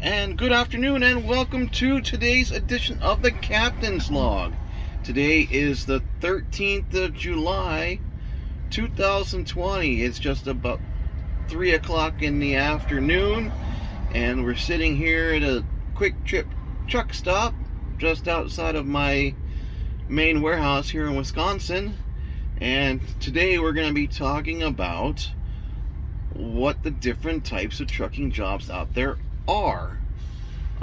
And good afternoon, and welcome to today's edition of the Captain's Log. Today is the 13th of July, 2020. It's just about 3 o'clock in the afternoon, and we're sitting here at a Quick Trip truck stop just outside of my main warehouse here in Wisconsin. And today we're going to be talking about what the different types of trucking jobs out there are.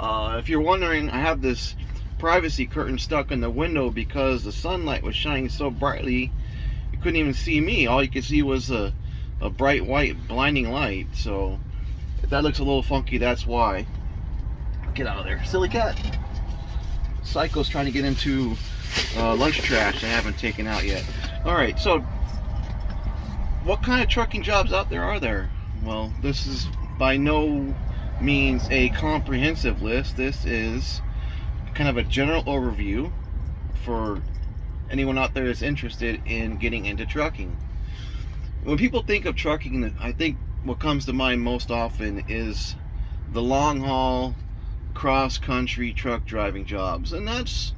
If you're wondering, I have this privacy curtain stuck in the window because the sunlight was shining so brightly you couldn't even see me. All you could see was a bright white blinding light. So if that looks a little funky, that's why. Get out of there, silly cat. Psycho's trying to get into lunch trash I haven't taken out yet. Alright, so what kind of trucking jobs out there are there? Well, this is by no means a comprehensive list. This is kind of a general overview for anyone out there that's interested in getting into trucking. When people think of trucking, I think what comes to mind most often is the long haul cross-country truck driving jobs, and that's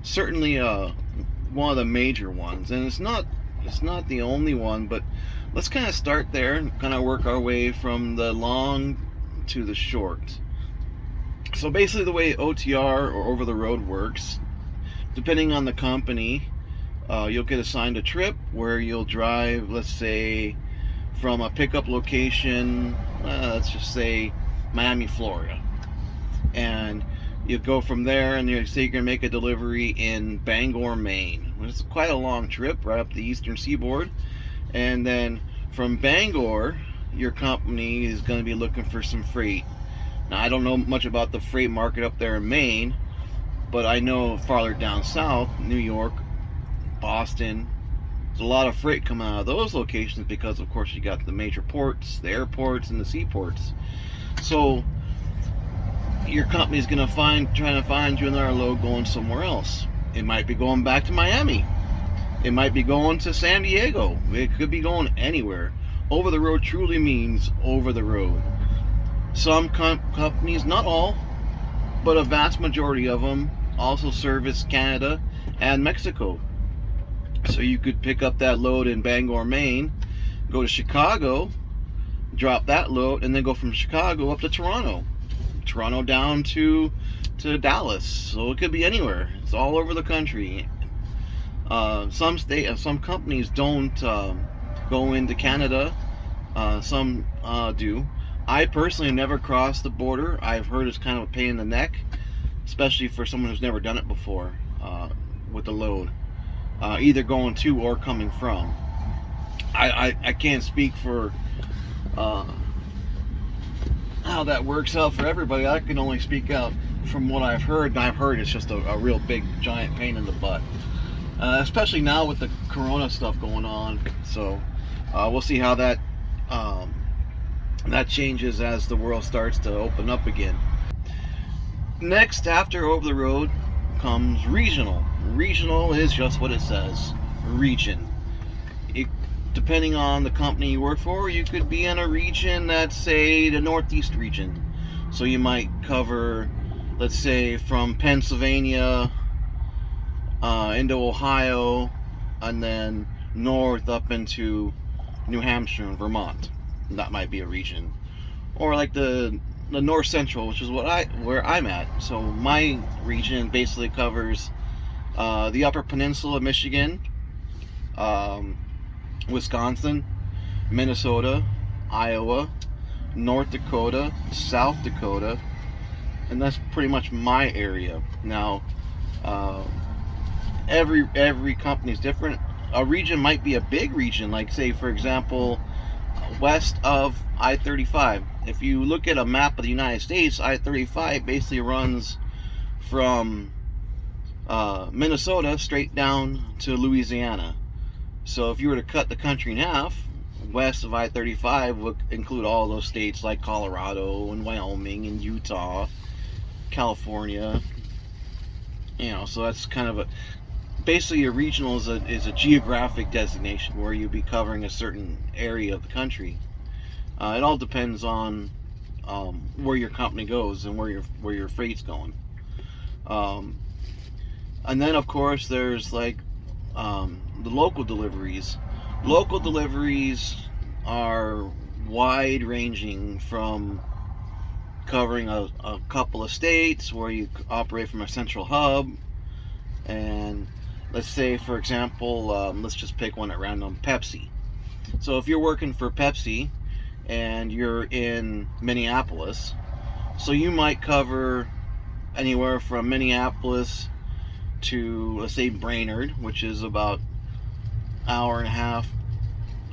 certainly one of the major ones, and it's not the only one, but let's kind of start there and kind of work our way from the long to the short. So basically the way OTR or over the road works, depending on the company, you'll get assigned a trip where you'll drive, let's say, from a pickup location, let's just say Miami, Florida, and you go from there, and you say you're going to make a delivery in Bangor, Maine. It's quite a long trip right up the eastern seaboard. And then from Bangor, your company is going to be looking for some freight. Now, I don't know much about the freight market up there in Maine, but I know farther down south, New York, Boston, there's a lot of freight coming out of those locations because, of course, you got the major ports, the airports, and the seaports. So your company's going to trying to find you another load going somewhere else. It might be going back to Miami. It might be going to San Diego. It could be going anywhere. Over the road truly means over the road. Some companies, not all, but a vast majority of them, also service Canada and Mexico. So you could pick up that load in Bangor, Maine, go to Chicago, drop that load, and then go from Chicago up to Toronto down to Dallas. So it could be anywhere. It's all over the country. Some companies don't go into Canada. Some do. I personally never crossed the border. I've heard it's kind of a pain in the neck, especially for someone who's never done it before with the load, either going to or coming from. I can't speak for how that works out for everybody. I can only speak out from what I've heard, and I've heard it's just a real big giant pain in the butt, especially now with the corona stuff going on. So we'll see how that changes as the world starts to open up again. Next, after over the road, comes regional. Regional is just what it says, region. Depending on the company you work for, you could be in a region that's, say, the Northeast region. So you might cover, let's say, from Pennsylvania into Ohio, and then north up into New Hampshire and Vermont. That might be a region. Or like the North Central, which is where I'm at. So my region basically covers the Upper Peninsula of Michigan, Wisconsin, Minnesota, Iowa, North Dakota, South Dakota, and that's pretty much my area. Now, every company is different. A region might be a big region, like, say, for example, west of I-35. If you look at a map of the United States, I-35 basically runs from Minnesota straight down to Louisiana. So if you were to cut the country in half, west of I-35 would include all those states like Colorado and Wyoming and Utah, California. So that's kind of basically a regional is a geographic designation where you'd be covering a certain area of the country. It all depends on where your company goes and where your freight's going. Um, and then of course there's like the local deliveries. Local deliveries are wide ranging from covering a couple of states where you operate from a central hub. And let's say, for example, let's just pick one at random, Pepsi. So if you're working for Pepsi and you're in Minneapolis, so you might cover anywhere from Minneapolis to, let's say, Brainerd, which is about hour and a half,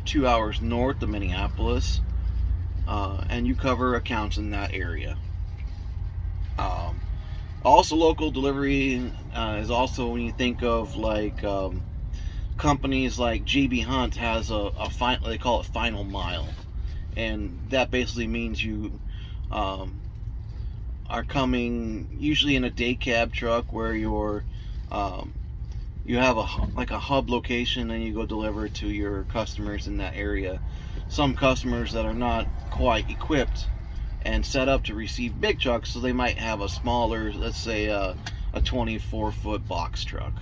2 hours north of Minneapolis, and you cover accounts in that area. Also, local delivery is also when you think of like companies like GB Hunt has they call it final mile, and that basically means you are coming usually in a day cab truck where you have a hub location and you go deliver to your customers in that area. Some customers that are not quite equipped and set up to receive big trucks, so they might have a smaller, let's say a 24-foot box truck.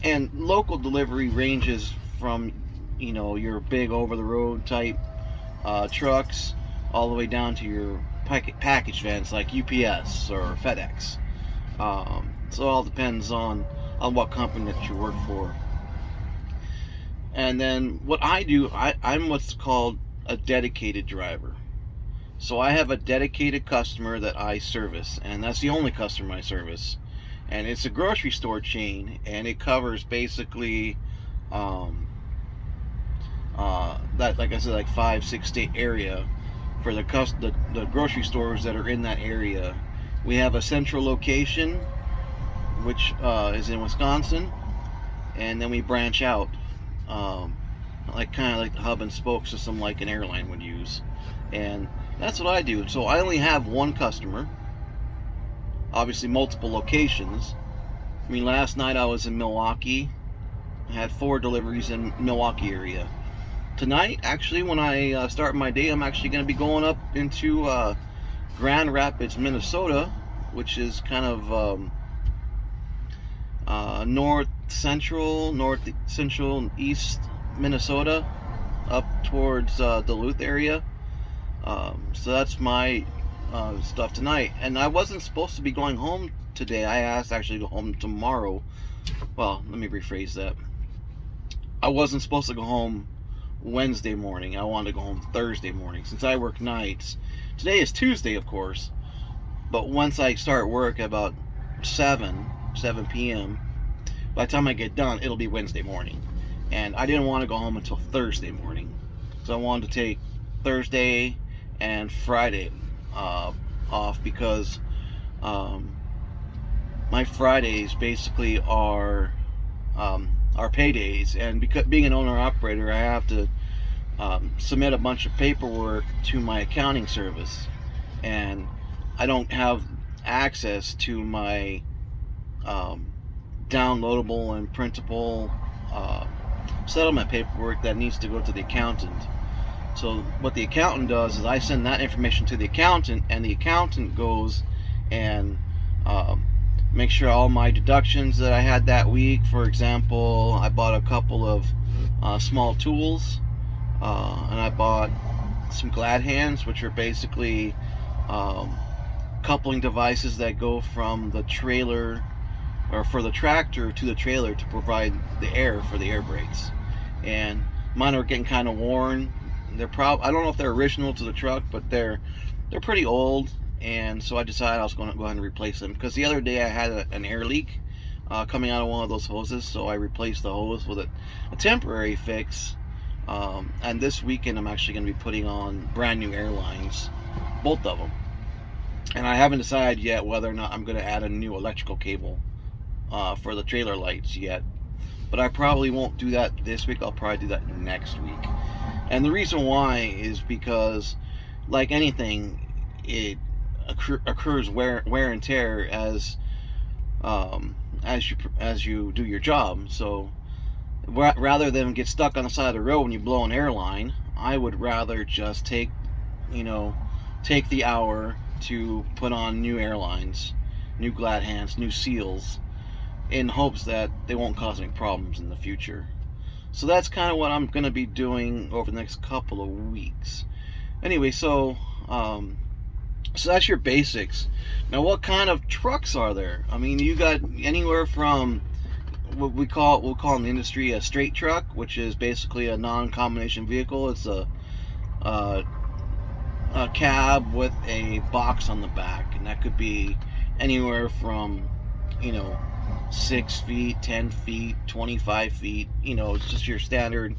And local delivery ranges from your big over-the-road type trucks all the way down to your package vans like UPS or FedEx. So it all depends on what company that you work for. And then what I do, I'm what's called a dedicated driver. So I have a dedicated customer that I service, and that's the only customer I service. And it's a grocery store chain, and it covers basically that, like I said, like 5-6 state area for the grocery stores that are in that area. We have a central location, which is in Wisconsin, and then we branch out, kind of like the hub and spoke system, like an airline would use. And that's what I do. So I only have one customer, obviously multiple locations. I mean, last night I was in Milwaukee. I had 4 deliveries in Milwaukee area. Tonight, actually, when I start my day, I'm actually going to be going up into Grand Rapids, Minnesota, which is kind of north central east Minnesota, up towards Duluth area. So that's my stuff tonight. And I wasn't supposed to be going home today. I asked actually to go home tomorrow. Well, let me rephrase that. I wasn't supposed to go home Wednesday morning. I wanted to go home Thursday morning since I work nights. Today is Tuesday, of course. But once I start work at about 7 p.m., by the time I get done, it'll be Wednesday morning. And I didn't want to go home until Thursday morning. So I wanted to take Thursday and Friday off because my Fridays basically are paydays, and because being an owner operator, I have to submit a bunch of paperwork to my accounting service, and I don't have access to my downloadable and printable settlement paperwork that needs to go to the accountant. So what the accountant does is I send that information to the accountant, and the accountant goes and make sure all my deductions that I had that week. For example, I bought a couple of small tools, and I bought some glad hands, which are basically coupling devices that go from the trailer, or for the tractor to the trailer, to provide the air for the air brakes. And mine are getting kind of worn. They're I don't know if they're original to the truck, but they're pretty old. And so I decided I was going to go ahead and replace them, because the other day I had an air leak coming out of one of those hoses, so I replaced the hose with a temporary fix. And this weekend I'm actually going to be putting on brand new air lines, both of them. And I haven't decided yet whether or not I'm going to add a new electrical cable for the trailer lights yet. But I probably won't do that this week. I'll probably do that next week. And the reason why is because, like anything, it occurs wear and tear as you do your job. So rather than get stuck on the side of the road when you blow an airline, I would rather just take take the hour to put on new airlines, new glad hands, new seals, in hopes that they won't cause any problems in the future. So that's kind of what I'm going to be doing over the next couple of weeks. Anyway, so that's your basics. Now, what kind of trucks are there? I mean, you got anywhere from what we'll call in the industry a straight truck, which is basically a non-combination vehicle. It's a cab with a box on the back, and that could be anywhere from 6 feet, 10 feet, 25 feet. It's just your standard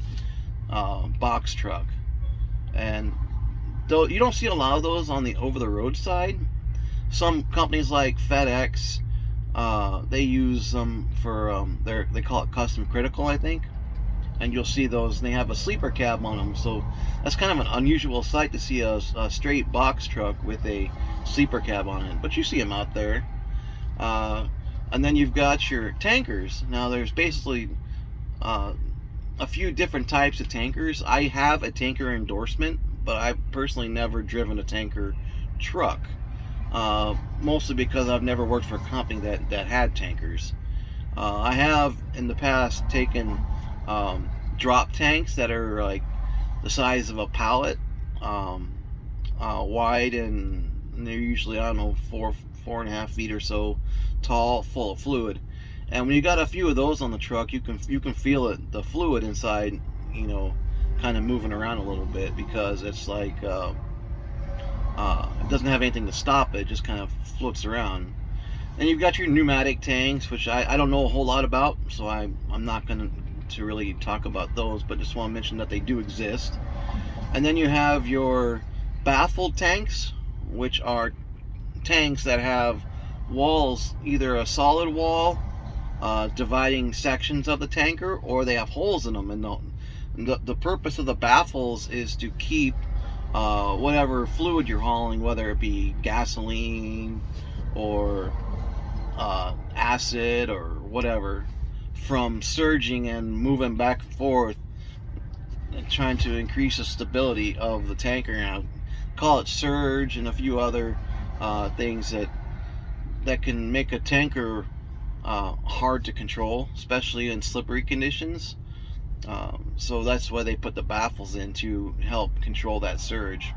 box truck. And though you don't see a lot of those on the over-the-road side, some companies like FedEx, they use them for they call it custom critical, I think. And you'll see those, and they have a sleeper cab on them. So that's kind of an unusual sight to see a straight box truck with a sleeper cab on it. But you see them out there. And then you've got your tankers. Now there's basically a few different types of tankers. I have a tanker endorsement, but I've personally never driven a tanker truck. Mostly because I've never worked for a company that had tankers. I have in the past taken drop tanks that are like the size of a pallet, wide, and they're usually, I don't know, 4.5 feet or so tall, full of fluid. And when you got a few of those on the truck, you can feel it, the fluid inside, kind of moving around a little bit, because it's like it doesn't have anything to stop it, just kind of floats around. And you've got your pneumatic tanks, which I don't know a whole lot about, so I'm not going to really talk about those, but just want to mention that they do exist. And then you have your baffled tanks, which are tanks that have walls, either a solid wall dividing sections of the tanker, or they have holes in them. And the purpose of the baffles is to keep whatever fluid you're hauling, whether it be gasoline or acid or whatever, from surging and moving back and forth, and trying to increase the stability of the tanker. And call it surge and a few other things that can make a tanker hard to control, especially in slippery conditions. So that's why they put the baffles in, to help control that surge.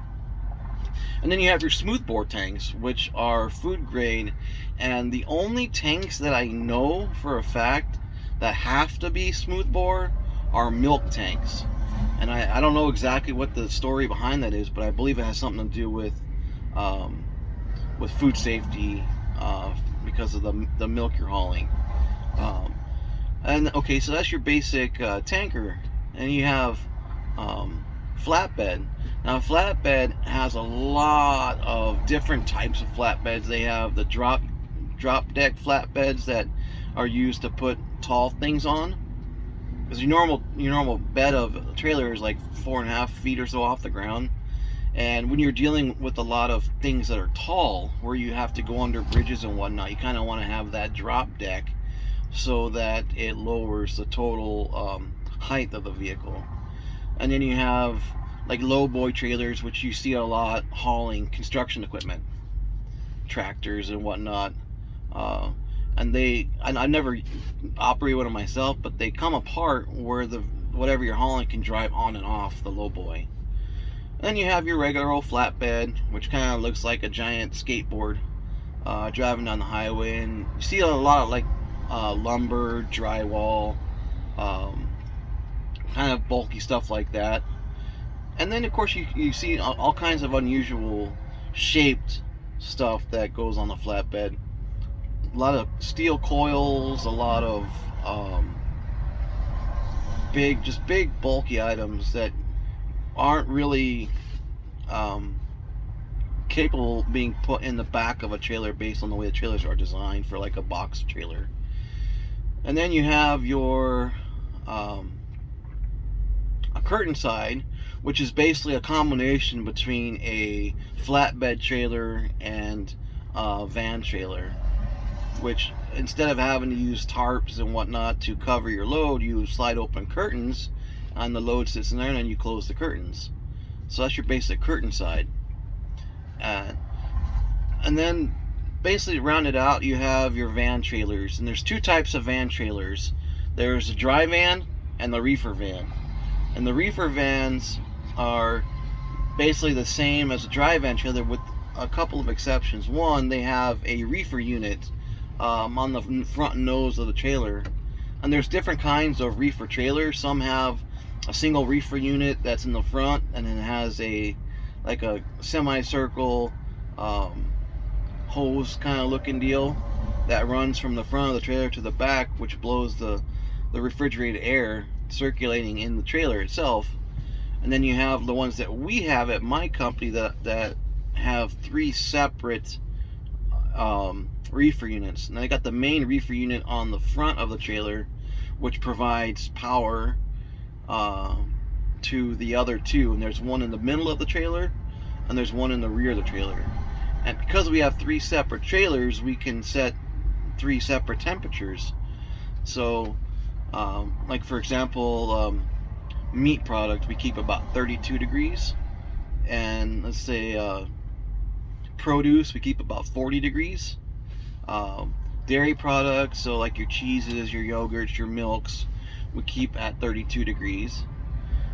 And then you have your smoothbore tanks, which are food grade, and the only tanks that I know for a fact that have to be smoothbore are milk tanks. And I don't know exactly what the story behind that is, but I believe it has something to do with food safety, because of the milk you're hauling. And okay, so that's your basic tanker. And you have flatbed. Now, flatbed has a lot of different types of flatbeds. They have the drop deck flatbeds that are used to put tall things on, because your normal bed of a trailer is like 4.5 feet or so off the ground. And when you're dealing with a lot of things that are tall, where you have to go under bridges and whatnot, you kind of want to have that drop deck so that it lowers the total height of the vehicle. And then you have like low boy trailers, which you see a lot hauling construction equipment, tractors and whatnot. And I never operate one of myself, but they come apart where whatever you're hauling can drive on and off the low boy. Then you have your regular old flatbed, which kind of looks like a giant skateboard driving down the highway. And you see a lot of like lumber, drywall, kind of bulky stuff like that. And then of course you see all kinds of unusual shaped stuff that goes on the flatbed. A lot of steel coils, a lot of big bulky items that aren't really capable of being put in the back of a trailer based on the way the trailers are designed for like a box trailer. And then you have your a curtain side, which is basically a combination between a flatbed trailer and a van trailer, which instead of having to use tarps and whatnot to cover your load, you slide open curtains and the load sits in there, and then you close the curtains. So that's your basic curtain side. And then basically rounded out, you have your van trailers, and there's two types of van trailers. There's a dry van and the reefer van. And the reefer vans are basically the same as a dry van trailer with a couple of exceptions. One, they have a reefer unit on the front nose of the trailer. And there's different kinds of reefer trailers. Some have a single reefer unit that's in the front, and then it has a semicircle hose kind of looking deal that runs from the front of the trailer to the back, which blows the refrigerated air circulating in the trailer itself. And then you have the ones that we have at my company that have three separate reefer units. And they got the main reefer unit on the front of the trailer, which provides power to the other two. And there's one in the middle of the trailer, and there's one in the rear of the trailer. And because we have three separate trailers, we can set three separate temperatures. So, like for example, meat product, we keep about 32 degrees. And let's say produce, we keep about 40 degrees. Dairy products, so like your cheeses, your yogurts, your milks, we keep at 32 degrees.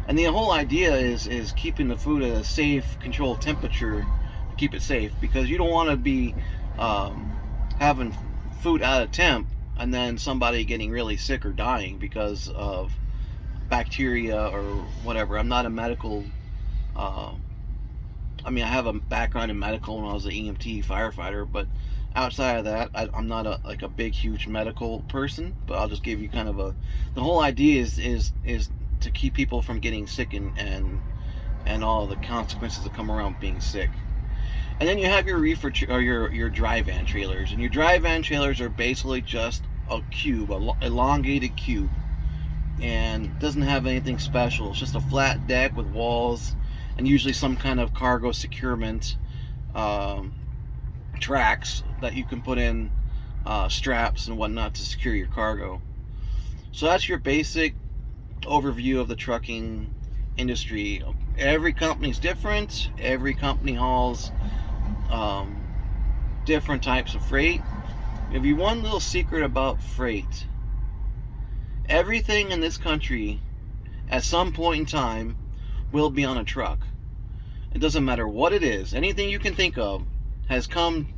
And the whole idea is keeping the food at a safe, controlled temperature to keep it safe, because you don't want to be having food out of temp and then somebody getting really sick or dying because of bacteria or whatever. I'm not a medical I have a background in medical when I was an EMT firefighter, but outside of that, I'm not a big, huge medical person. But I'll just give you kind of the whole idea is to keep people from getting sick and all the consequences that come around being sick. And then you have your reefer or your dry van trailers, and your dry van trailers are basically just a cube, an elongated cube, and doesn't have anything special. It's just a flat deck with walls and usually some kind of cargo securement tracks that you can put in straps and whatnot to secure your cargo. So that's your basic overview of the trucking industry. Every company's different. Every company hauls different types of freight. If you one little secret about freight, everything in this country at some point in time will be on a truck. It doesn't matter what it is. Anything you can think of has come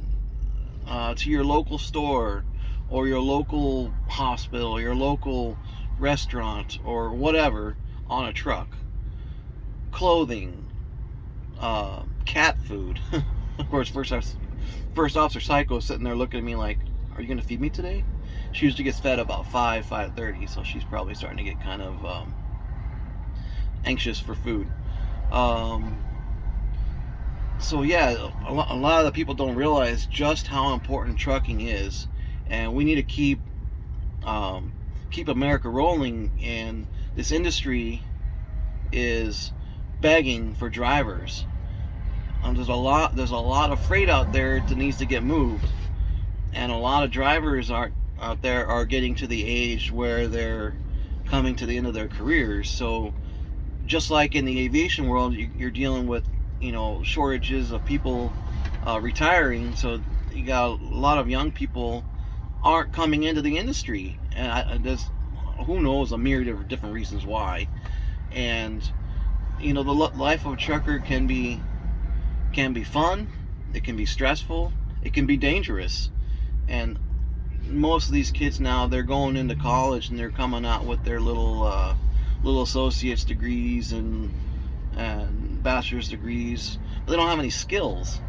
to your local store or your local hospital, your local restaurant or whatever on a truck. Clothing, cat food. Of course, first officer Psycho sitting there looking at me like, "Are you going to feed me today?" She usually gets fed about 5:30, so she's probably starting to get kind of anxious for food. So yeah, a lot of the people don't realize just how important trucking is, and we need to keep America rolling. And this industry is begging for drivers. There's a lot of freight out there that needs to get moved, and a lot of drivers out there are getting to the age where they're coming to the end of their careers. So just like in the aviation world, you're dealing with shortages of people retiring. So you got a lot of young people aren't coming into the industry, and there's who knows a myriad of different reasons why. And the life of a trucker can be fun, it can be stressful, it can be dangerous. And most of these kids now, they're going into college and they're coming out with their little associate's degrees and bachelor's degrees, but they don't have any skills.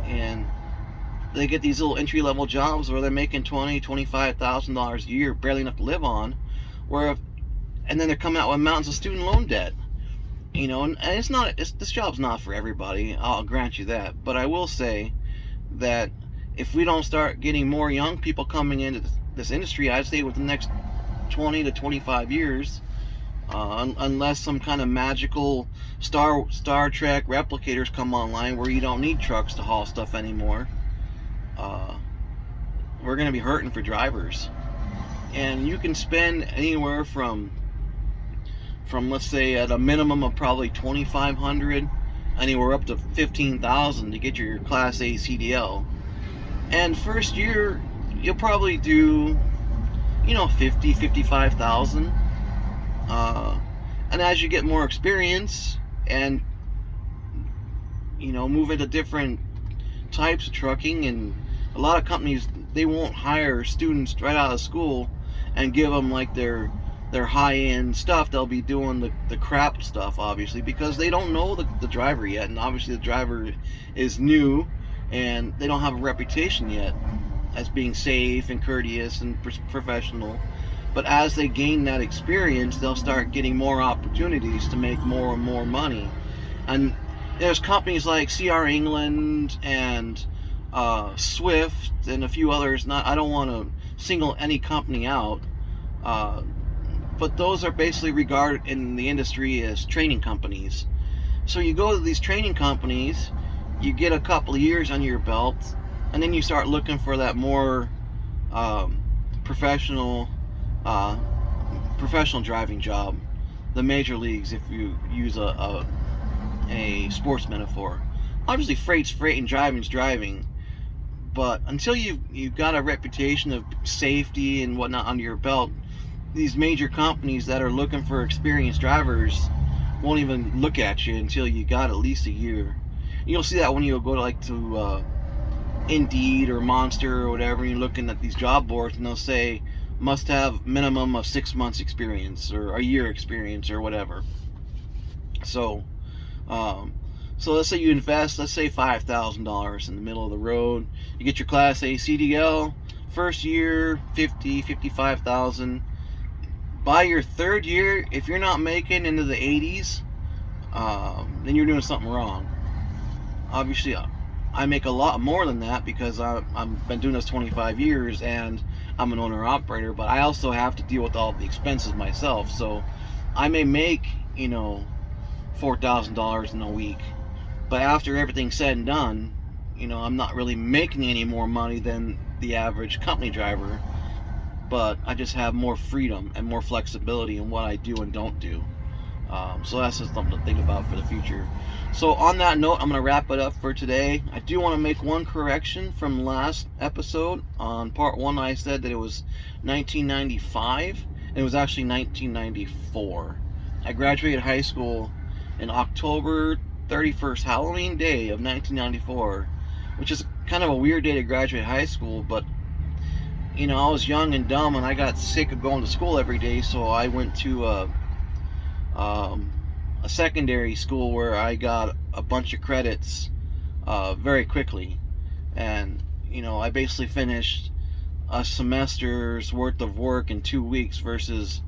And they get these little entry-level jobs where they're making $20,000-$25,000 a year, barely enough to live on, and then they're coming out with mountains of student loan debt. And this job's not for everybody, I'll grant you that. But I will say that if we don't start getting more young people coming into this industry, I'd say within the next 20 to 25 years, unless some kind of magical Star Trek replicators come online where you don't need trucks to haul stuff anymore, we're going to be hurting for drivers. And you can spend anywhere from let's say at a minimum of probably $2,500 anywhere up to $15,000 to get your Class A CDL. And first year, you'll probably do, 50, 55,000. And as you get more experience and, move into different types of trucking, and a lot of companies, they won't hire students right out of school and give them like their high-end stuff. They'll be doing the crap stuff, obviously, because they don't know the driver yet, and obviously the driver is new and they don't have a reputation yet as being safe and courteous and professional. But as they gain that experience, they'll start getting more opportunities to make more and more money. And there's companies like CR England and Swift and a few others. I don't want to single any company out, but those are basically regarded in the industry as training companies. So you go to these training companies, you get a couple of years under your belt, and then you start looking for that more professional driving job, the major leagues, if you use a sports metaphor. Obviously, freight's freight and driving's driving, but until you've got a reputation of safety and whatnot under your belt, these major companies that are looking for experienced drivers won't even look at you until you got at least a year. You'll see that when you go to Indeed or Monster or whatever, you're looking at these job boards, and they'll say must have minimum of 6 months experience or a year experience or whatever. So let's say you invest, let's say $5,000 in the middle of the road. You get your Class A CDL. First year, 50, 55,000. By your third year, if you're not making into the 80s, then you're doing something wrong. Obviously, I make a lot more than that because I've been doing this 25 years and I'm an owner-operator, but I also have to deal with all the expenses myself. So I may make, $4,000 in a week, but after everything's said and done, I'm not really making any more money than the average company driver, but I just have more freedom and more flexibility in what I do and don't do. So that's just something to think about for the future. So on that note, I'm going to wrap it up for today. I do want to make one correction from last episode. On part 1, I said that it was 1995, and it was actually 1994. I graduated high school in October 31st, Halloween Day of 1994, which is kind of a weird day to graduate high school, but I was young and dumb, and I got sick of going to school every day, so I went to a secondary school where I got a bunch of credits very quickly, and I basically finished a semester's worth of work in 2 weeks versus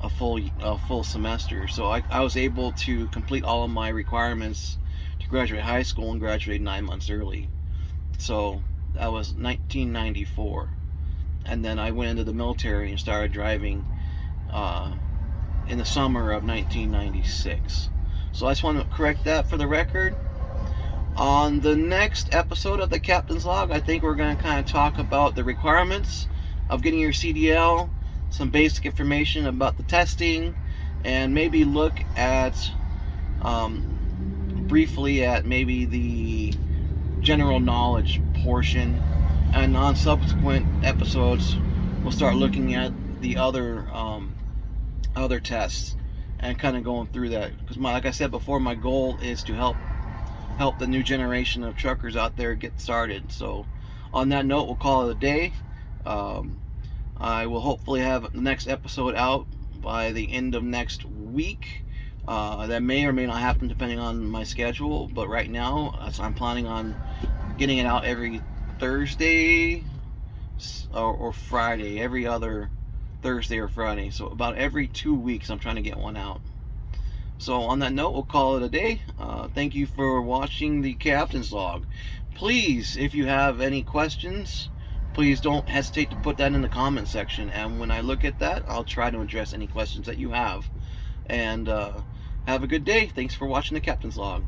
a full semester. So I was able to complete all of my requirements to graduate high school and graduate 9 months early. So that was 1994, and then I went into the military and started driving in the summer of 1996. So I just want to correct that for the record. On the next episode of the Captain's Log, I think we're going to kind of talk about the requirements of getting your CDL, some basic information about the testing, and maybe look at briefly at maybe the general knowledge portion. And on subsequent episodes, we'll start looking at the other tests and kind of going through that, because like I said before, my goal is to help the new generation of truckers out there get started. So on that note, we'll call it a day. I will hopefully have the next episode out by the end of next week. That may or may not happen depending on my schedule, but right now I'm planning on getting it out every Thursday or Friday, every other Thursday or Friday. So about every 2 weeks I'm trying to get one out. So on that note, we'll call it a day. Thank you for watching the Captain's Log. Please, if you have any questions, please don't hesitate to put that in the comment section, and when I look at that, I'll try to address any questions that you have. And have a good day. Thanks for watching the Captain's Log.